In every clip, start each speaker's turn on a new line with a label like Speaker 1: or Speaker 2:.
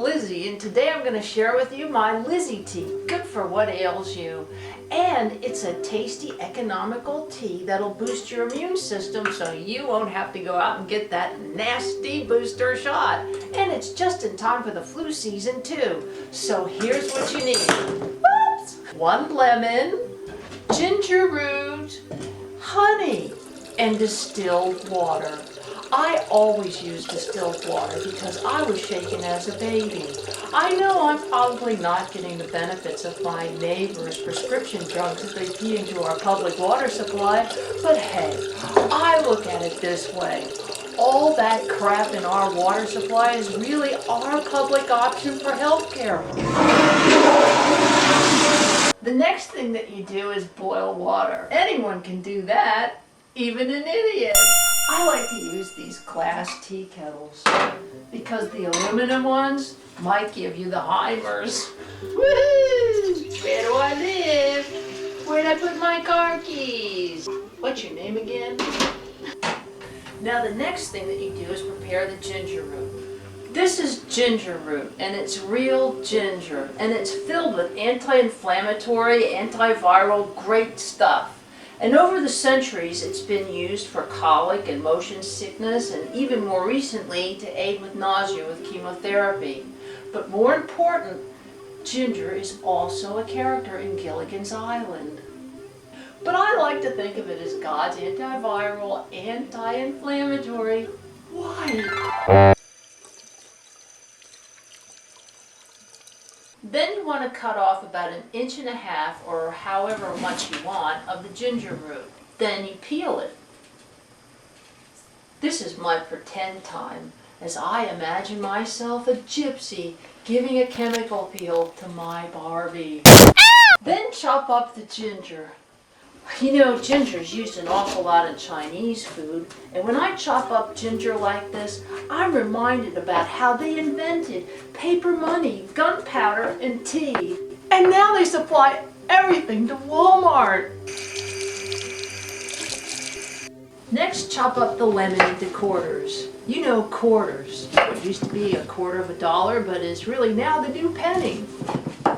Speaker 1: Lizzie, and today I'm going to share with you my Lizzie tea, good for what ails you. And it's a tasty, economical tea that'll boost your immune system so you won't have to go out and get that nasty booster shot. And it's just in time for the flu season too. So here's what you need. Whoops! 1 lemon, ginger root, honey, and distilled water. I always use distilled water because I was shaken as a baby. I know I'm probably not getting the benefits of my neighbor's prescription drugs that they pee into our public water supply, but hey, I look at it this way. All that crap in our water supply is really our public option for health care. The next thing that you do is boil water. Anyone can do that, even an idiot. I like to use these glass tea kettles because the aluminum ones might give you the Heimers. Woohoo! Where do I live? Where'd I put my car keys? What's your name again? Now the next thing that you do is prepare the ginger root. This is ginger root, and it's real ginger, and it's filled with anti-inflammatory, antiviral, great stuff. And over the centuries, it's been used for colic and motion sickness, and even more recently to aid with nausea with chemotherapy. But more important, ginger is also a character in Gilligan's Island. But I like to think of it as God's antiviral, anti-inflammatory. Why? Then you want to cut off about 1.5 inches or however much you want of the ginger root. Then you peel it. This is my pretend time as I imagine myself a gypsy giving a chemical peel to my Barbie. Then chop up the ginger. You know, ginger is used an awful lot in Chinese food, and when I chop up ginger like this, I'm reminded about how they invented paper money, gunpowder, and tea. And now they supply everything to Walmart. Next, chop up the lemon into quarters. You know, quarters. It used to be $0.25 of a dollar, but is really now the new penny.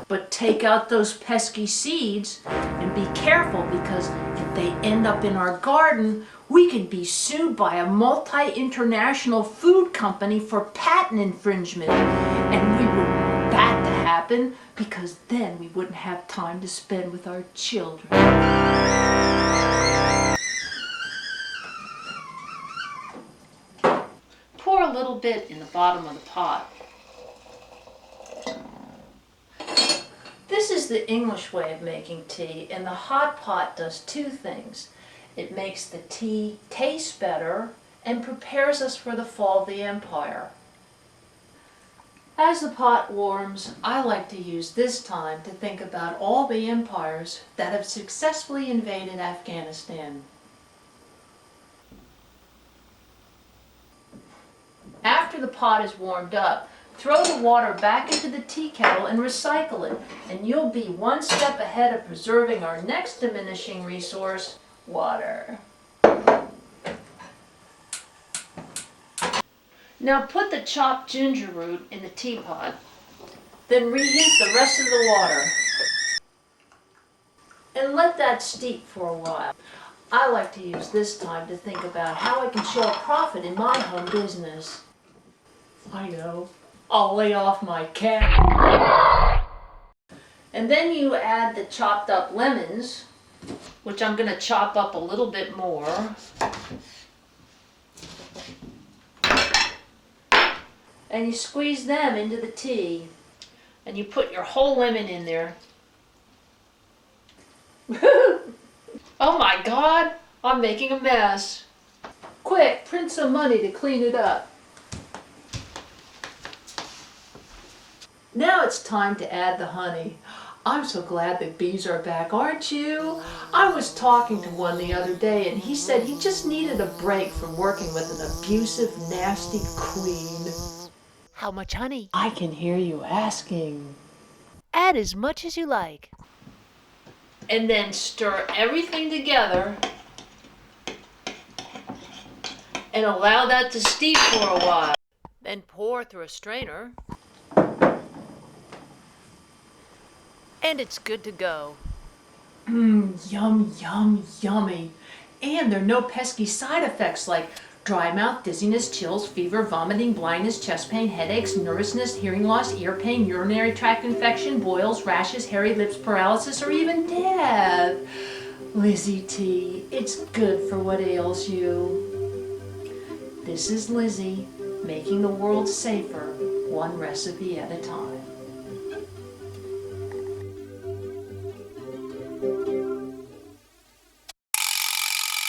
Speaker 1: But take out those pesky seeds and be careful, because if they end up in our garden, we can be sued by a multi-international food company for patent infringement. And we wouldn't want that to happen, because then we wouldn't have time to spend with our children. Pour a little bit in the bottom of the pot. This is the English way of making tea, and the hot pot does 2 things. It makes the tea taste better and prepares us for the fall of the empire. As the pot warms, I like to use this time to think about all the empires that have successfully invaded Afghanistan. After the pot is warmed up, throw the water back into the tea kettle and recycle it, and you'll be one step ahead of preserving our next diminishing resource, water. Now put the chopped ginger root in the teapot, then reheat the rest of the water, and let that steep for a while. I like to use this time to think about how I can show a profit in my home business. I know. I'll lay off my cat. And then you add the chopped up lemons, which I'm going to chop up a little bit more. And you squeeze them into the tea. And you put your whole lemon in there. Oh my God, I'm making a mess. Quick, print some money to clean it up. Now it's time to add the honey. I'm so glad that bees are back, aren't you? I was talking to one the other day, and he said he just needed a break from working with an abusive, nasty queen.
Speaker 2: How much honey?
Speaker 1: I can hear you asking.
Speaker 2: Add as much as you like.
Speaker 1: And then stir everything together and allow that to steep for a while.
Speaker 2: Then pour through a strainer. And it's good to go.
Speaker 1: Yum, yum, yummy. And there are no pesky side effects like dry mouth, dizziness, chills, fever, vomiting, blindness, chest pain, headaches, nervousness, hearing loss, ear pain, urinary tract infection, boils, rashes, hairy lips, paralysis, or even death. Lizzie tea, it's good for what ails you. This is Lizzie, making the world safer, one recipe at a time.